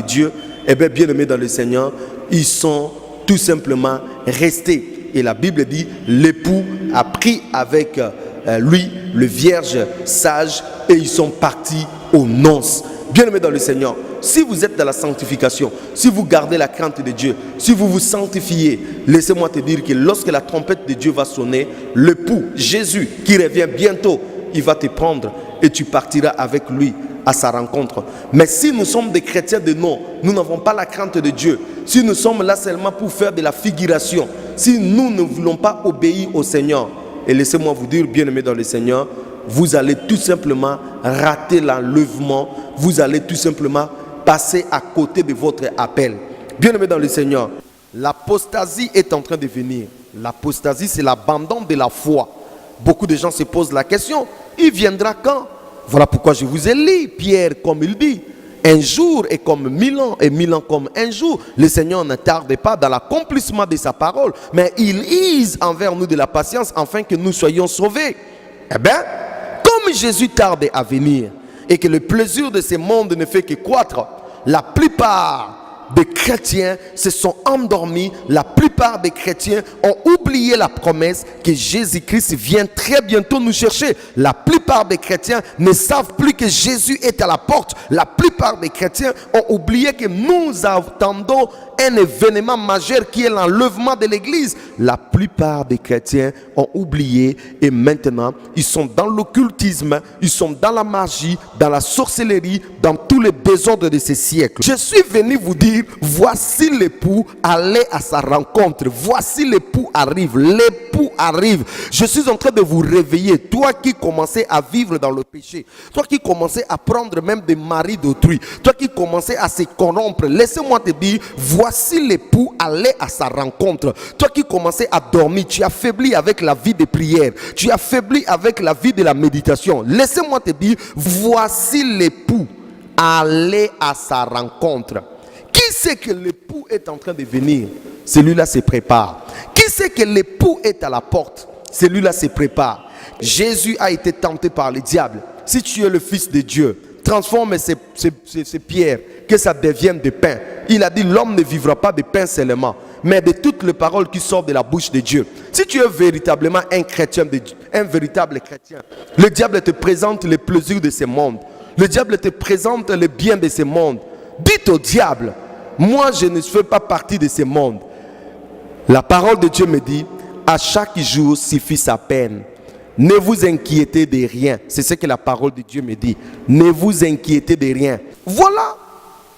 Dieu, eh bien, bien-aimés dans le Seigneur, ils sont tout simplement restés. Et la Bible dit, l'époux a pris avec lui le vierge sage et ils sont partis aux noces. Bien-aimés dans le Seigneur, si vous êtes dans la sanctification, si vous gardez la crainte de Dieu, si vous vous sanctifiez, laissez-moi te dire que lorsque la trompette de Dieu va sonner, l'époux, Jésus, qui revient bientôt, il va te prendre et tu partiras avec lui à sa rencontre. Mais si nous sommes des chrétiens de nom, nous n'avons pas la crainte de Dieu, si nous sommes là seulement pour faire de la figuration, si nous ne voulons pas obéir au Seigneur, et laissez-moi vous dire, bien-aimés dans le Seigneur, vous allez tout simplement rater l'enlèvement, vous allez tout simplement passer à côté de votre appel. Bien-aimés dans le Seigneur, l'apostasie est en train de venir. L'apostasie, c'est l'abandon de la foi. Beaucoup de gens se posent la question, il viendra quand? Voilà pourquoi je vous ai lu, Pierre, comme il dit, un jour est comme 1000 ans et 1000 ans comme un jour. Le Seigneur ne tarde pas dans l'accomplissement de sa parole, mais il use envers nous de la patience afin que nous soyons sauvés. Eh bien, comme Jésus tarde à venir et que le plaisir de ce monde ne fait que croître, la plupart des chrétiens se sont endormis. La plupart des chrétiens ont oublié la promesse que Jésus-Christ vient très bientôt nous chercher. La plupart des chrétiens ne savent plus que Jésus est à la porte. La plupart des chrétiens ont oublié que nous attendons un événement majeur qui est l'enlèvement de l'église. La plupart des chrétiens ont oublié et maintenant ils sont dans l'occultisme, ils sont dans la magie, dans la sorcellerie, dans tous les désordres de ces siècles. Je suis venu vous dire, voici l'époux, allez à sa rencontre. Voici l'époux arrive, l'époux arrive. Je suis en train de vous réveiller, toi qui commençais à vivre dans le péché, toi qui commençais à prendre même des maris d'autrui, toi qui commençais à se corrompre. Laissez-moi te dire, voici l'époux, allez à sa rencontre. Toi qui commençais à dormir, tu as faibli avec la vie de prière, tu as faibli avec la vie de la méditation. Laissez-moi te dire, voici l'époux, allez à sa rencontre. Qui sait que l'époux est en train de venir? Celui-là se prépare. Qui sait que l'époux est à la porte? Celui-là se prépare. Jésus a été tenté par le diable. Si tu es le Fils de Dieu, transforme ces pierres, que ça devienne de pain. Il a dit, l'homme ne vivra pas de pain seulement, mais de toutes les paroles qui sortent de la bouche de Dieu. Si tu es véritablement un chrétien, un véritable chrétien, le diable te présente les plaisirs de ce monde. Le diable te présente le bien de ce monde. Dites au diable, moi je ne fais pas partie de ce monde. La parole de Dieu me dit, à chaque jour suffit sa peine. Ne vous inquiétez de rien. C'est ce que la parole de Dieu me dit. Ne vous inquiétez de rien. Voilà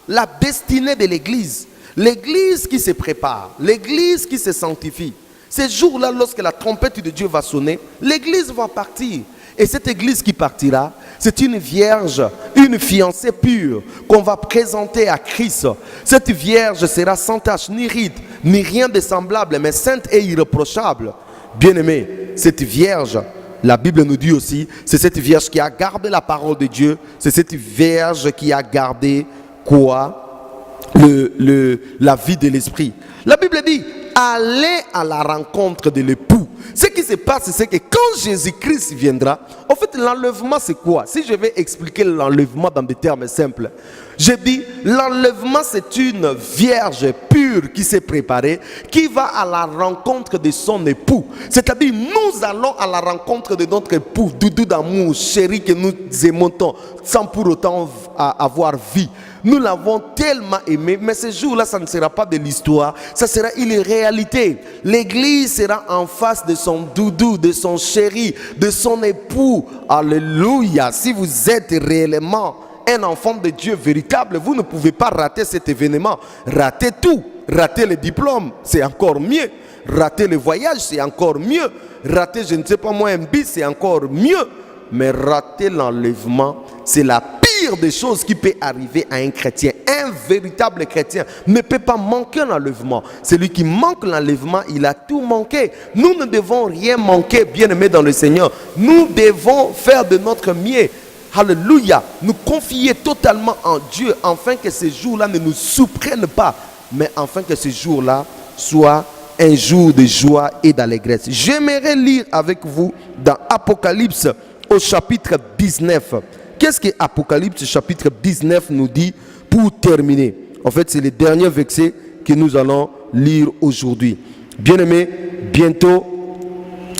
la destinée de l'église. L'église qui se prépare. L'église qui se sanctifie. Ces jours-là, lorsque la trompette de Dieu va sonner, l'église va partir. Et cette église qui partira, c'est une vierge, une fiancée pure qu'on va présenter à Christ. Cette vierge sera sans tache, ni ride, ni rien de semblable, mais sainte et irréprochable. Bien-aimé, cette vierge, la Bible nous dit aussi, c'est cette vierge qui a gardé la parole de Dieu. C'est cette vierge qui a gardé quoi? La vie de l'esprit. La Bible dit, allez à la rencontre de l'époux. Ce qui se passe, c'est que quand Jésus-Christ viendra, en fait, l'enlèvement, c'est quoi? Si je vais expliquer l'enlèvement dans des termes simples, je dis, l'enlèvement, c'est une vierge pure qui s'est préparée, qui va à la rencontre de son époux. C'est-à-dire, nous allons à la rencontre de notre époux, doudou d'amour, chéri que nous aimons tant, sans pour autant avoir vie. Nous l'avons tellement aimé, mais ce jour-là, ça ne sera pas de l'histoire, ça sera une réalité. L'église sera en face de son doudou, de son chéri, de son époux. Alléluia. Si vous êtes réellement un enfant de Dieu véritable, vous ne pouvez pas rater cet événement. Rater tout. Rater le diplôme, c'est encore mieux. Rater le voyage, c'est encore mieux. Rater, je ne sais pas moi, un bis, c'est encore mieux. Mais rater l'enlèvement, c'est la pire des choses qui peut arriver à un chrétien. Un véritable chrétien ne peut pas manquer l'enlèvement. Celui qui manque l'enlèvement, il a tout manqué. Nous ne devons rien manquer, bien-aimés dans le Seigneur. Nous devons faire de notre mieux. Alléluia. Nous confier totalement en Dieu, afin que ce jour-là ne nous surprenne pas, mais afin que ce jour-là soit un jour de joie et d'allégresse. J'aimerais lire avec vous dans Apocalypse au chapitre 19. Qu'est-ce que Apocalypse chapitre 19 nous dit pour terminer? En fait, c'est le dernier verset que nous allons lire aujourd'hui. Bien-aimés, bientôt,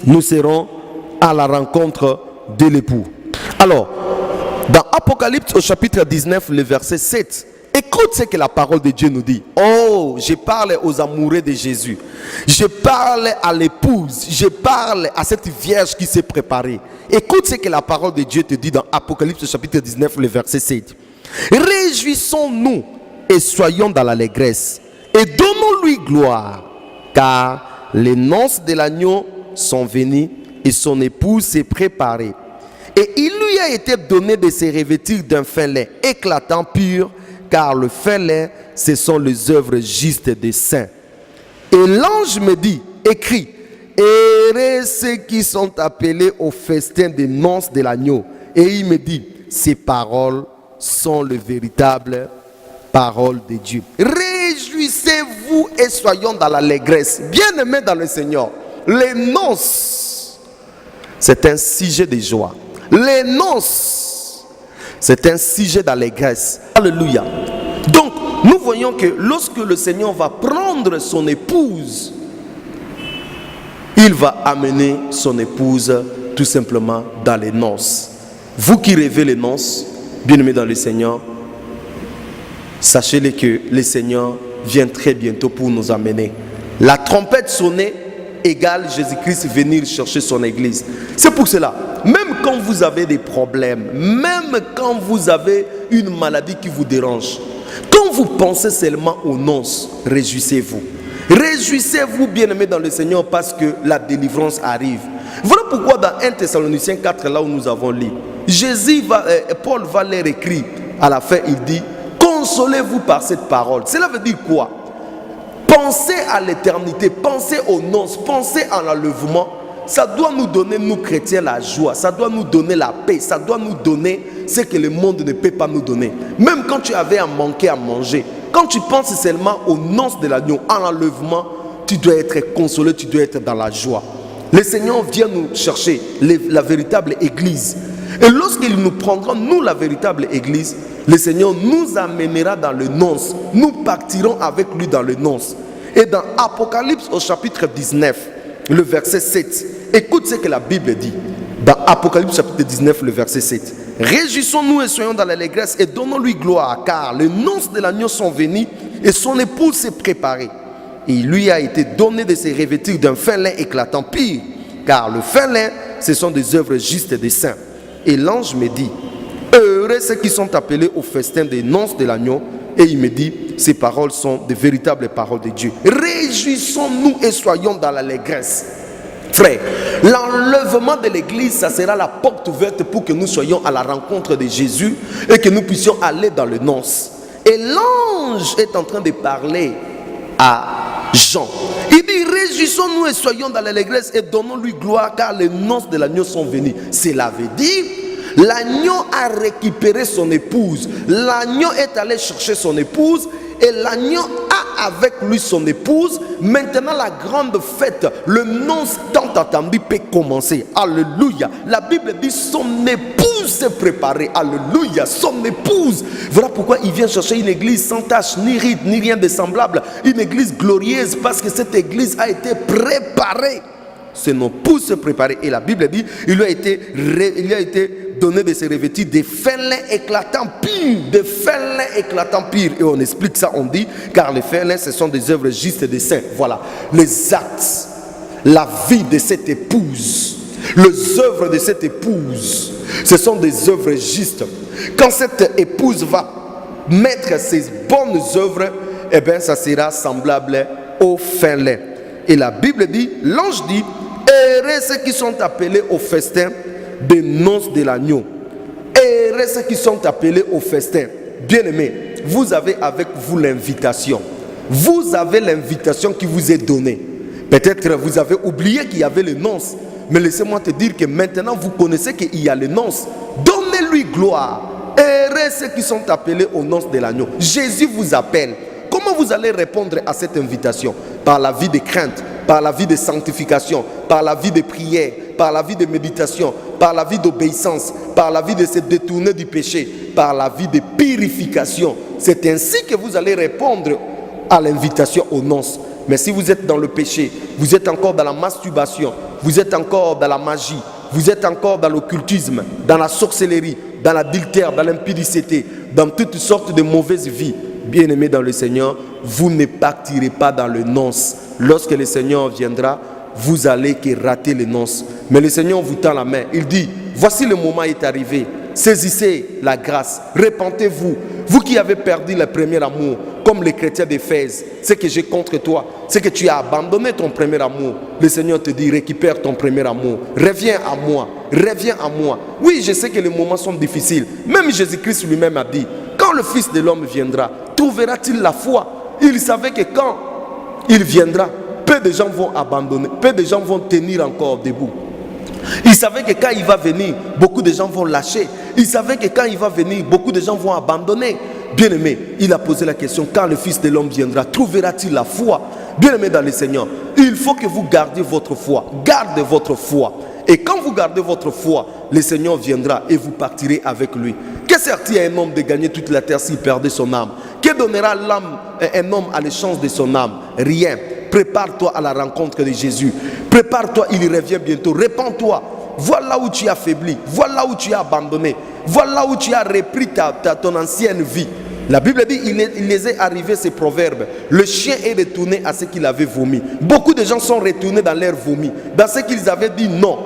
nous serons à la rencontre de l'époux. Alors, dans Apocalypse au chapitre 19, le verset 7, écoute ce que la parole de Dieu nous dit. Oh, je parle aux amoureux de Jésus. Je parle à l'épouse. Je parle à cette vierge qui s'est préparée. Écoute ce que la parole de Dieu te dit dans Apocalypse chapitre 19, le verset 7. Réjouissons-nous et soyons dans l'allégresse et donnons-lui gloire, car les noces de l'agneau sont venues et son épouse s'est préparée. Et il lui a été donné de se revêtir d'un fin lin éclatant, pur, car le fin lin, ce sont les œuvres justes des saints. Et l'ange me dit, écrit, heureux ceux qui sont appelés au festin des noces de l'agneau. Et il me dit, ces paroles sont les véritables paroles de Dieu. Réjouissez-vous et soyons dans l'allégresse. Bien-aimés dans le Seigneur, les noces, c'est un sujet de joie. Les noces, c'est un sujet d'allégresse. Alléluia. Donc, nous voyons que lorsque le Seigneur va prendre son épouse, il va amener son épouse tout simplement dans les noces. Vous qui rêvez les noces, bien-aimés dans le Seigneur, sachez-le que le Seigneur vient très bientôt pour nous amener. La trompette sonnée égale Jésus-Christ venir chercher son église. C'est pour cela, même quand vous avez des problèmes, même quand vous avez une maladie qui vous dérange, quand vous pensez seulement aux noces, réjouissez-vous. Réjouissez-vous, bien-aimés dans le Seigneur, parce que la délivrance arrive. Voilà pourquoi dans 1 Thessaloniciens 4, là où nous avons lu, Paul va leur écrire. À la fin, il dit, consolez-vous par cette parole. Cela veut dire quoi? Pensez à l'éternité, pensez aux noces, pensez à l'enlèvement. Ça doit nous donner, nous chrétiens, la joie. Ça doit nous donner la paix. Ça doit nous donner ce que le monde ne peut pas nous donner. Même quand tu avais à manquer à manger, quand tu penses seulement aux noces de l'agneau, à l'enlèvement, tu dois être consolé, tu dois être dans la joie. Le Seigneur vient nous chercher la véritable église. Et lorsqu'il nous prendra, nous, la véritable église, le Seigneur nous amènera dans le nonce. Nous partirons avec lui dans le nonce. Et dans Apocalypse au chapitre 19, le verset 7, écoute ce que la Bible dit. Dans Apocalypse chapitre 19, le verset 7. Réjouissons-nous et soyons dans l'allégresse et donnons-lui gloire, car les noces de l'agneau sont venues et son épouse s'est préparée. Et il lui a été donné de se revêtir d'un fin lin éclatant pire, car le fin lin, ce sont des œuvres justes des saints. Et l'ange me dit, heureux ceux qui sont appelés au festin des noces de l'agneau. Et il me dit, ces paroles sont de véritables paroles de Dieu. Réjouissons-nous et soyons dans l'allégresse. Frère, l'enlèvement de l'église, ça sera la porte ouverte pour que nous soyons à la rencontre de Jésus et que nous puissions aller dans le noces. Et l'ange est en train de parler à Jean. Il dit, réjouissons-nous et soyons dans l'allégresse et donnons-lui gloire, car les noces de l'agneau sont venues. Cela veut dire, l'agneau a récupéré son épouse. L'agneau est allé chercher son épouse et l'agneau a avec lui son épouse. Maintenant, la grande fête, le noces tant attendu peut commencer. Alléluia. La Bible dit son épouse s'est préparée. Alléluia. Son épouse. Voilà pourquoi il vient chercher une église sans tache, ni ride, ni rien de semblable. Une église glorieuse parce que cette église a été préparée. C'est nos épouse se préparer. Et la Bible dit, il lui a été donné de se revêtir des fins lins éclatants purs, des fins lins éclatants purs. Et on explique ça, on dit, car les fins lins, ce sont des œuvres justes des saints. Voilà, les actes, la vie de cette épouse, les œuvres de cette épouse, ce sont des œuvres justes. Quand cette épouse va mettre ses bonnes œuvres, eh bien, ça sera semblable aux fins lins. Et la Bible dit, l'ange dit, heureux ceux qui sont appelés au festin des noces de l'agneau. Heureux ceux qui sont appelés au festin. Bien-aimés, vous avez avec vous l'invitation. Vous avez l'invitation qui vous est donnée. Peut-être vous avez oublié qu'il y avait les noces. Mais laissez-moi te dire que maintenant vous connaissez qu'il y a les noces. Donnez-lui gloire. Heureux ceux qui sont appelés aux noces de l'agneau. Jésus vous appelle. Comment vous allez répondre à cette invitation? Par la vie de crainte, par la vie de sanctification, par la vie de prière, par la vie de méditation, par la vie d'obéissance, par la vie de se détourner du péché, par la vie de purification. C'est ainsi que vous allez répondre à l'invitation aux noces. Mais si vous êtes dans le péché, vous êtes encore dans la masturbation, vous êtes encore dans la magie, vous êtes encore dans l'occultisme, dans la sorcellerie, dans l'adultère, dans l'impudicité, dans toutes sortes de mauvaises vies, bien-aimés dans le Seigneur, vous ne partirez pas dans le noces. Lorsque le Seigneur viendra, vous allez que rater les noces. Mais le Seigneur vous tend la main. Il dit, voici le moment est arrivé. Saisissez la grâce. Repentez-vous. Vous qui avez perdu le premier amour, comme les chrétiens d'Éphèse, ce que j'ai contre toi, c'est que tu as abandonné ton premier amour. Le Seigneur te dit, récupère ton premier amour. Reviens à moi. Reviens à moi. Oui, je sais que les moments sont difficiles. Même Jésus-Christ lui-même a dit, quand le Fils de l'homme viendra, trouvera-t-il la foi? Il savait que quand il viendra, peu de gens vont abandonner, peu de gens vont tenir encore debout. Il savait que quand il va venir, beaucoup de gens vont lâcher. Il savait que quand il va venir, beaucoup de gens vont abandonner. Bien-aimé, il a posé la question, quand le Fils de l'homme viendra, trouvera-t-il la foi? Bien-aimé dans le Seigneur, il faut que vous gardiez votre foi. Gardez votre foi. Et quand vous gardez votre foi, le Seigneur viendra et vous partirez avec lui. Que sert-il à un homme de gagner toute la terre s'il perdait son âme? Que donnera un homme à l'échange de son âme? Rien. Prépare-toi à la rencontre de Jésus. Prépare-toi, il revient bientôt. Répands-toi. Voilà où tu as faibli. Voilà où tu as abandonné. Voilà où tu as repris ton ancienne vie. La Bible dit, il les est arrivé ces proverbes. Le chien est retourné à ce qu'il avait vomi. Beaucoup de gens sont retournés dans leur vomi, dans ce qu'ils avaient dit non.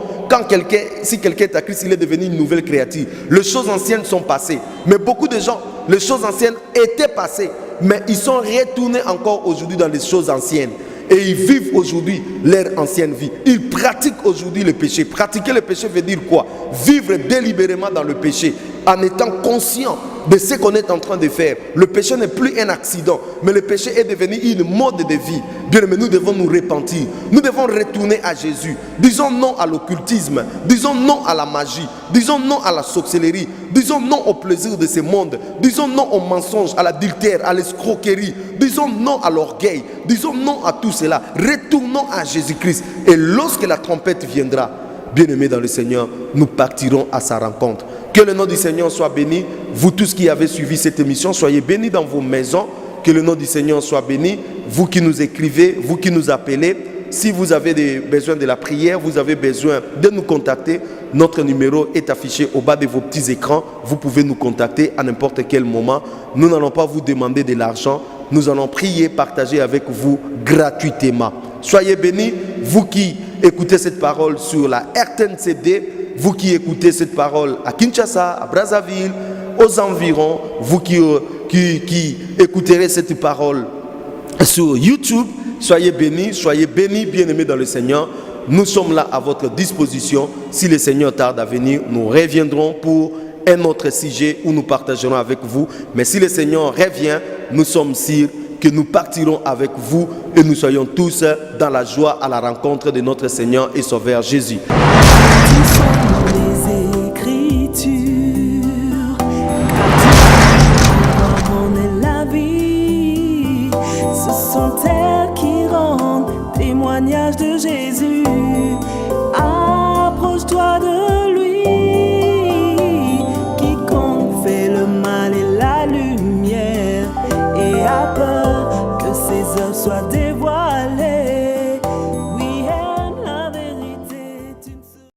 Si quelqu'un est à Christ, il est devenu une nouvelle créature. Les choses anciennes sont passées. Mais beaucoup de gens, les choses anciennes étaient passées, mais ils sont retournés encore aujourd'hui dans les choses anciennes. Et ils vivent aujourd'hui leur ancienne vie. Ils pratiquent aujourd'hui le péché. Pratiquer le péché veut dire quoi? Vivre délibérément dans le péché, en étant conscient de ce qu'on est en train de faire. Le péché n'est plus un accident, mais le péché est devenu une mode de vie. Bien aimé, nous devons nous repentir. Nous devons retourner à Jésus. Disons non à l'occultisme. Disons non à la magie. Disons non à la sorcellerie. Disons non au plaisir de ce monde. Disons non au mensonge, à l'adultère, à l'escroquerie. Disons non à l'orgueil. Disons non à tout cela. Retournons à Jésus-Christ. Et lorsque la trompette viendra, bien-aimés dans le Seigneur, nous partirons à sa rencontre. Que le nom du Seigneur soit béni. Vous tous qui avez suivi cette émission, soyez bénis dans vos maisons. Que le nom du Seigneur soit béni. Vous qui nous écrivez, vous qui nous appelez, si vous avez besoin de la prière, vous avez besoin de nous contacter, notre numéro est affiché au bas de vos petits écrans. Vous pouvez nous contacter à n'importe quel moment. Nous n'allons pas vous demander de l'argent. Nous allons prier, partager avec vous gratuitement. Soyez bénis, vous qui écoutez cette parole sur la RTNCD, vous qui écoutez cette parole à Kinshasa, à Brazzaville, aux environs, vous qui écouterez cette parole sur YouTube, soyez bénis, bien-aimés dans le Seigneur. Nous sommes là à votre disposition. Si le Seigneur tarde à venir, nous reviendrons pour un autre sujet où nous partagerons avec vous. Mais si le Seigneur revient, nous sommes sûrs que nous partirons avec vous et nous soyons tous dans la joie à la rencontre de notre Seigneur et Sauveur Jésus. Bâtis sont les Écritures, bâtis on est la vie. Ce sont elles qui rendent témoignage de Jésus. Approche-toi de lui. Quiconque fait le mal est la lumière et a peur que ses œuvres soient dévoilées.